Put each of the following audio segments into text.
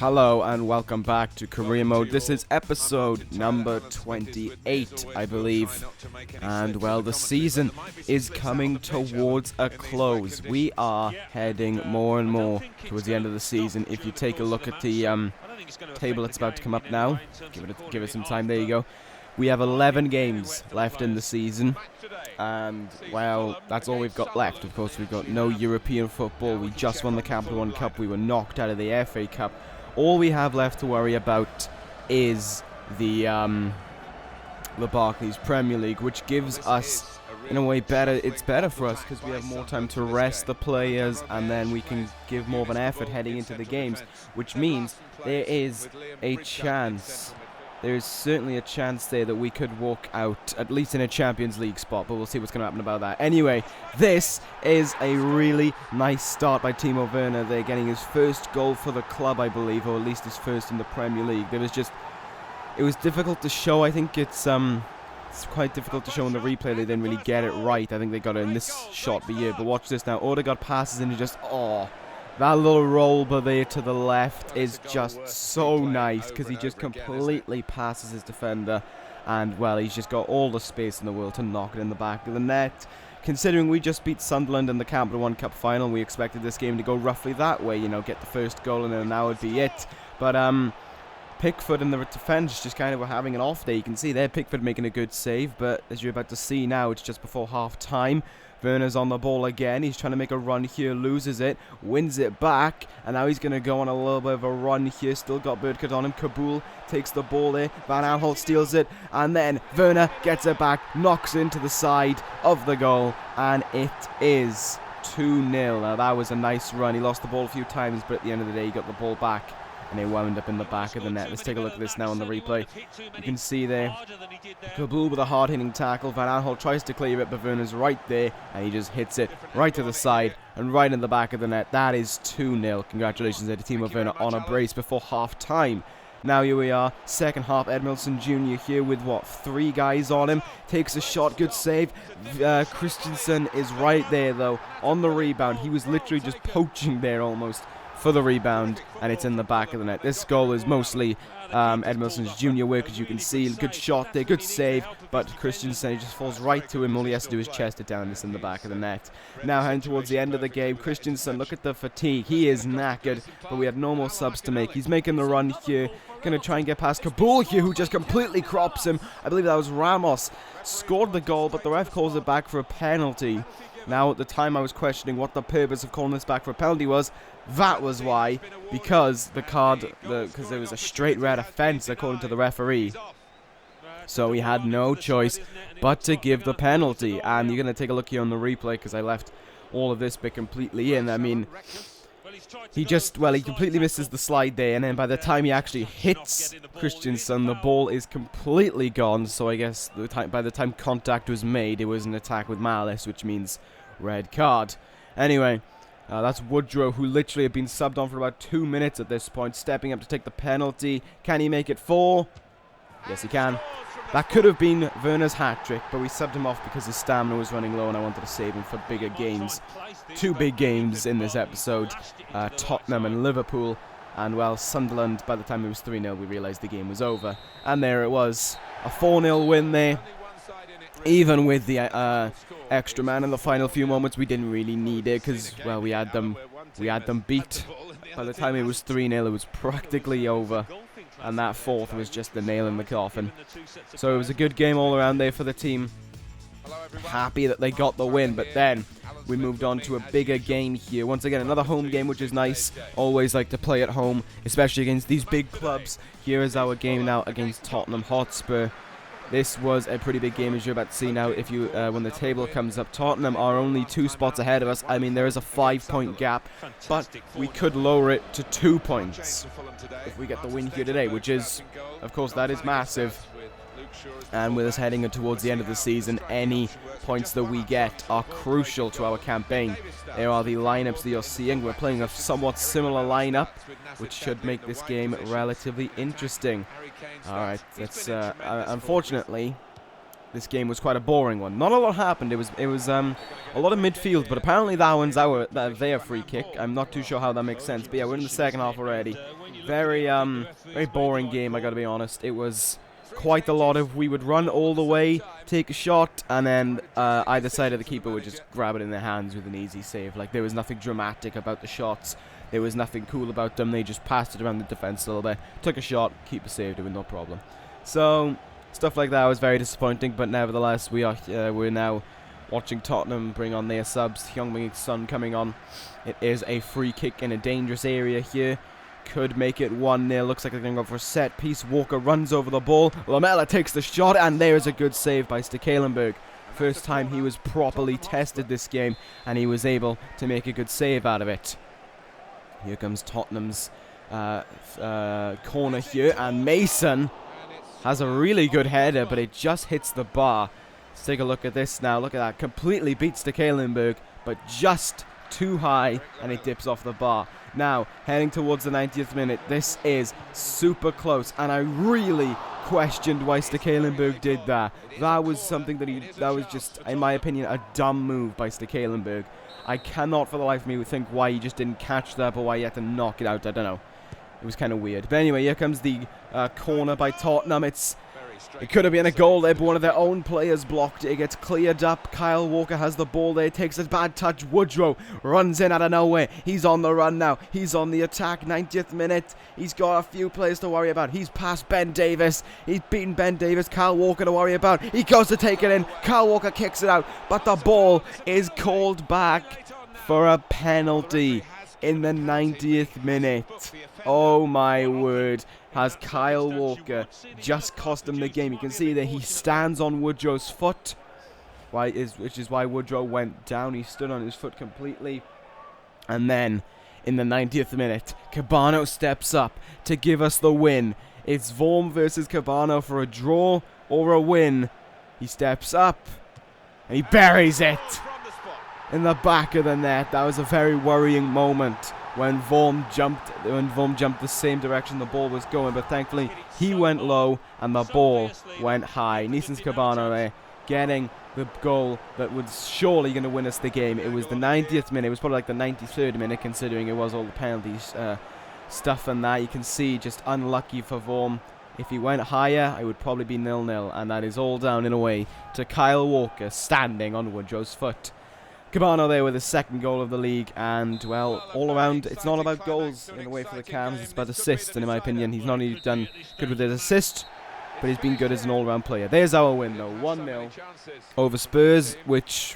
Hello and welcome back to Career Mode. This is episode number 28, I believe. And well, the season is coming towards a close. We are heading more and more towards the end of the season. If you take a look at the table that's about to come up now, give it some time. There you go. We have 11 games left in the season, and, well, that's all we've got left. Of course, we've got no European football. We just won the Capital One Cup. We were knocked out of the FA Cup. All we have left to worry about is the Barclays Premier League, which gives us, in a way, it's better for us because we have more time to rest the players, and then we can give more of an effort heading into the games, which means there is a chance. There is certainly a chance there that we could walk out, at least in a Champions League spot, but we'll see what's going to happen about that. Anyway, this is a really nice start by Timo Werner. They're getting his first goal for the club, I believe, or at least his first in the Premier League. It was difficult to show. I think it's quite difficult to show in the replay. They didn't really get it right. I think they got it in this shot but yeah. But watch this now. Odegaard passes and that little roll there to the left is just so nice because he just completely passes his defender, and, well, he's just got all the space in the world to knock it in the back of the net. Considering we just beat Sunderland in the Capital One Cup final, we expected this game to go roughly that way, get the first goal and then that would be it. But Pickford and the defence just kind of were having an off day. You can see there Pickford making a good save, but as you're about to see now, it's just before half time. Werner's on the ball again. He's trying to make a run here, loses it, wins it back, and now he's going to go on a little bit of a run here. Still got Birdcut on him. Kabul takes the ball there. Van Aanholt steals it, and then Werner gets it back, knocks into the side of the goal, and it is 2-0. Now that was a nice run. He lost the ball a few times, but at the end of the day, he got the ball back, and it wound up in the back of the net. Let's take a look at this now on the replay. You can see there, Kabul with a hard-hitting tackle. Van Aanholt tries to clear it, but Werner's right there, and he just hits it right to the side and right in the back of the net. That is 2-0. Congratulations there to Timo Werner on a brace before half-time. Now here we are, second half. Edmilson Jr. here with, 3 guys on him. Takes a shot, good save. Christensen is right there, though, on the rebound. He was literally just poaching there almost for the rebound, and it's in the back of the net. This goal is mostly Edmilson's junior work, as you can see. Good shot there, good save, but Christensen just falls right to him. All he has to do is chest it down, and it's in the back of the net. Now heading towards the end of the game, Christensen, look at the fatigue. He is knackered, but we have no more subs to make. He's making the run here, going to try and get past Kabul here, who just completely crops him. I believe that was Ramos. Scored the goal, but the ref calls it back for a penalty. Now, at the time, I was questioning what the purpose of calling this back for a penalty was. That was why, because because there was a straight red offence according to the referee. So he had no choice but to give the penalty. And you're going to take a look here on the replay because I left all of this bit completely in. I mean, he completely misses the slide there, and then by the time he actually hits Christensen, the ball is completely gone. So I guess by the time contact was made, it was an attack with malice, which means red card. Anyway, that's Woodrow, who literally had been subbed on for about 2 minutes at this point, stepping up to take the penalty. Can he make it 4? Yes, he can. That could have been Werner's hat-trick, but we subbed him off because his stamina was running low and I wanted to save him for bigger games. 2 big games in this episode, Tottenham and Liverpool. And, well, Sunderland, by the time it was 3-0, we realised the game was over. And there it was, a 4-0 win there. Even with the extra man in the final few moments, we didn't really need it because, well, we had them beat. By the time it was 3-0, it was practically over. And that fourth was just the nail in the coffin. So it was a good game all around there for the team. Happy that they got the win, but then we moved on to a bigger game here. Once again, another home game, which is nice. Always like to play at home, especially against these big clubs. Here is our game now against Tottenham Hotspur. This was a pretty big game, as you're about to see now. If you, when the table comes up, Tottenham are only 2 spots ahead of us. I mean, there is a 5-point gap, but we could lower it to 2 points if we get the win here today, which is, of course, that is massive. And with us heading towards the end of the season, any points that we get are crucial to our campaign. There are the lineups that you're seeing. We're playing a somewhat similar lineup, which should make this game relatively interesting. Alright, that's unfortunately, this game was quite a boring one. Not a lot happened. It was a lot of midfield, but apparently that one's their free kick. I'm not too sure how that makes sense, but yeah, we're in the second half already. Very boring game, I gotta be honest. It was quite a lot of, we would run all the way, take a shot, and then either side of the keeper would just grab it in their hands with an easy save. Like, there was nothing dramatic about the shots. There was nothing cool about them. They just passed it around the defense a little bit, took a shot, keeper saved it with no problem. So stuff like that was very disappointing, but nevertheless, we're now watching Tottenham bring on their subs. Heung-min Son coming on. It is a free kick in a dangerous area here. Could make it 1-0. Looks like they're going to go for a set piece. Walker runs over the ball. Lamela takes the shot, and there is a good save by Stekelenburg. First time he was properly tested this game, and he was able to make a good save out of it. Here comes Tottenham's corner here, and Mason has a really good header, but it just hits the bar. Let's take a look at this now. Look at that. Completely beats Stekelenburg, but just too high, and it dips off the bar. Now, heading towards the 90th minute, this is super close, and I really questioned why Stekelenburg did that. That was something that was just, in my opinion, a dumb move by Stekelenburg. I cannot for the life of me think why he just didn't catch that, or why he had to knock it out. I don't know. It was kind of weird. But anyway, here comes the corner by Tottenham. It could have been a goal there, but one of their own players blocked it. It gets cleared up. Kyle Walker has the ball there. Takes a bad touch. Woodrow runs in out of nowhere. He's on the run now. He's on the attack. 90th minute. He's got a few players to worry about. He's past Ben Davis. He's beaten Ben Davis. Kyle Walker to worry about. He goes to take it in. Kyle Walker kicks it out, but the ball is called back for a penalty in the 90th minute. Oh my word. Has Kyle Walker just cost him the game? You can see that he stands on Woodrow's foot, which is why Woodrow went down. He stood on his foot completely. And then, in the 90th minute, Cabano steps up to give us the win. It's Vorm versus Cabano for a draw or a win. He steps up, and he buries it in the back of the net. That was a very worrying moment when Vorm jumped the same direction the ball was going, but thankfully he went low and the ball went high. Neeson's Cabano there getting the goal that was surely going to win us the game. It was the 90th minute. It was probably like the 93rd minute, considering it was all the penalties stuff and that. You can see just unlucky for Vorm. If he went higher, it would probably be 0-0, and that is all down in a way to Kyle Walker standing on Woodrow's foot. Cabano there with his second goal of the league, and, well, all around, it's not about goals in a way for the Cams, it's about assists, and in my opinion, he's not only done good with his assist, but he's been good as an all-round player. There's our win, though, 1-0 over Spurs, which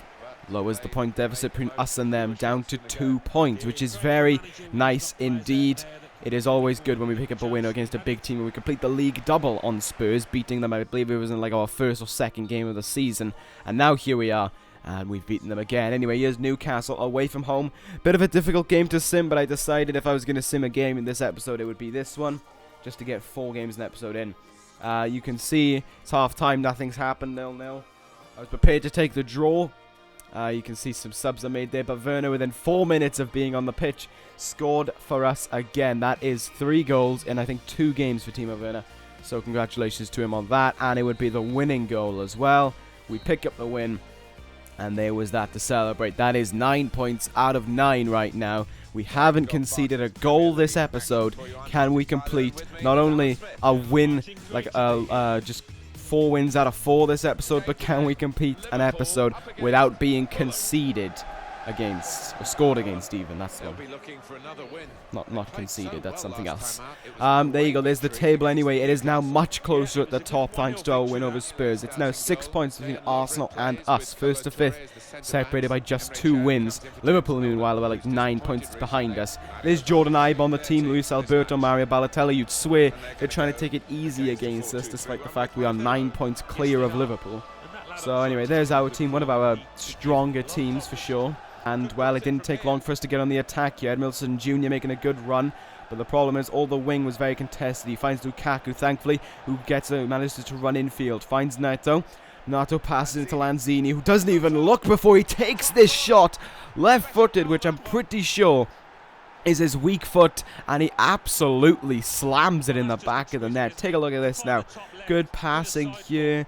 lowers the point deficit between us and them down to 2 points, which is very nice indeed. It is always good when we pick up a win against a big team, and we complete the league double on Spurs, beating them, I believe it was in like our first or second game of the season, and now here we are. And we've beaten them again. Anyway, here's Newcastle away from home. Bit of a difficult game to sim, but I decided if I was going to sim a game in this episode, it would be this one, just to get 4 games an episode in. You can see it's half-time, nothing's happened, 0-0. I was prepared to take the draw. You can see some subs are made there, but Werner, within 4 minutes of being on the pitch, scored for us again. That is 3 goals in, I think, 2 games for Timo Werner. So congratulations to him on that, and it would be the winning goal as well. We pick up the win. And there was that to celebrate. That is 9 points out of 9 right now. We haven't conceded a goal this episode. Can we complete not only a win, like just 4 wins out of 4 this episode, but can we complete an episode without being conceded against, or scored against even? That's the one. Not conceded, that's something else. There you go, there's the table anyway. It is now much closer at the top thanks to our win over Spurs. It's now 6 points between Arsenal and us, 1st to 5th, separated by just 2 wins. Liverpool, meanwhile, are like 9 points behind us. There's Jordan Ibe on the team, Luis Alberto, Mario Balotelli. You'd swear they're trying to take it easy against us, despite the fact we are 9 points clear of Liverpool. So anyway, there's our team, one of our stronger teams for sure. And, well, it didn't take long for us to get on the attack here. Edmilson Jr. making a good run. But the problem is all the wing was very contested. He finds Lukaku, thankfully, who manages to run infield. Finds Neto. Neto passes into Lanzini, who doesn't even look before he takes this shot. Left-footed, which I'm pretty sure is his weak foot. And he absolutely slams it in the back of the net. Take a look at this now. Good passing here.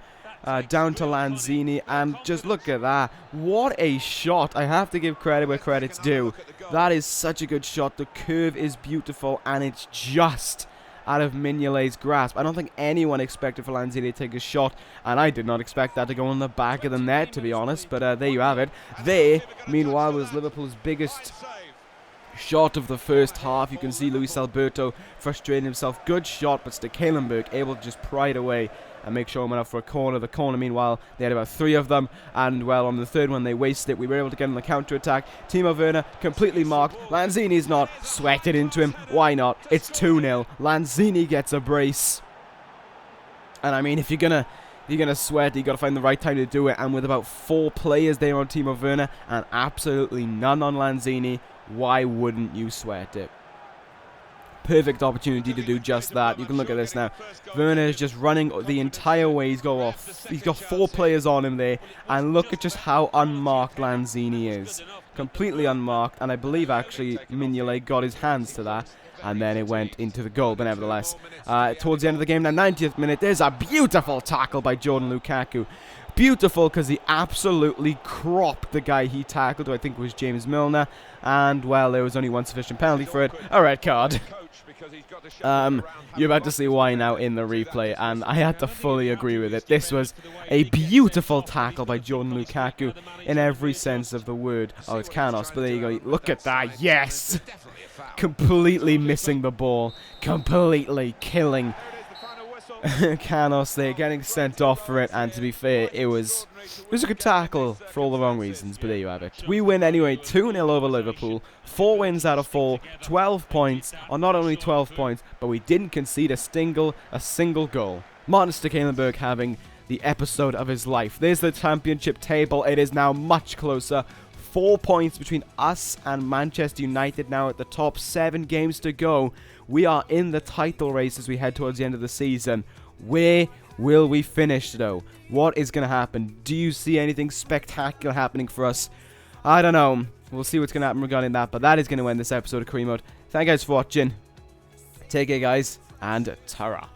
down to Lanzini, and just look at that. What a shot. I have to give credit where credit's due. That is such a good shot. The curve is beautiful, and it's just out of Mignolet's grasp. I don't think anyone expected for Lanzini to take a shot, and I did not expect that to go in the back of the net, to be honest, but there you have it. There, meanwhile, was Liverpool's biggest shot of the first half. You can see Luis Alberto frustrating himself. Good shot, but Stekelenburg able to just pry it away and make sure it went out for a corner. The corner, meanwhile, they had about 3 of them, and, well, on the third one, they wasted it. We were able to get on the counter-attack. Timo Werner completely marked. Lanzini's not. Sweated into him. Why not? It's 2-0. Lanzini gets a brace. And, I mean, if you're gonna sweat, you got to find the right time to do it, and with about 4 players there on Timo Werner and absolutely none on Lanzini, why wouldn't you sweat it? Perfect opportunity to do just that. You can look at this now. Werner is just running the entire way. He's got 4 players on him there, and look at just how unmarked Lanzini is. Completely unmarked, and I believe actually Mignolet got his hands to that, and then it went into the goal. But nevertheless, towards the end of the game, now 90th minute, there's a beautiful tackle by Jordan Lukaku. Beautiful, because he absolutely cropped the guy he tackled, who I think was James Milner, and, well, there was only one sufficient penalty for it, a red card. You're about to see why now in the replay, and I had to fully agree with it. This was a beautiful tackle by Jordan Lukaku in every sense of the word. Oh, it's Canos, but there you go. Look at that, yes! Completely missing the ball, completely killing Canos there, getting sent off for it, and to be fair, it was a good tackle for all the wrong reasons, but there you have it. We win anyway, 2-0 over Liverpool, 4 wins out of 4, 12 points, or not only 12 points, but we didn't concede a single goal. Martin Stekelenburg having the episode of his life. There's the championship table, it is now much closer. 4 points between us and Manchester United now at the top, 7 games to go. We are in the title race as we head towards the end of the season. Where will we finish, though? What is going to happen? Do you see anything spectacular happening for us? I don't know. We'll see what's going to happen regarding that, but that is going to end this episode of Career Mode. Thank you guys for watching. Take care, guys, and ta-ra.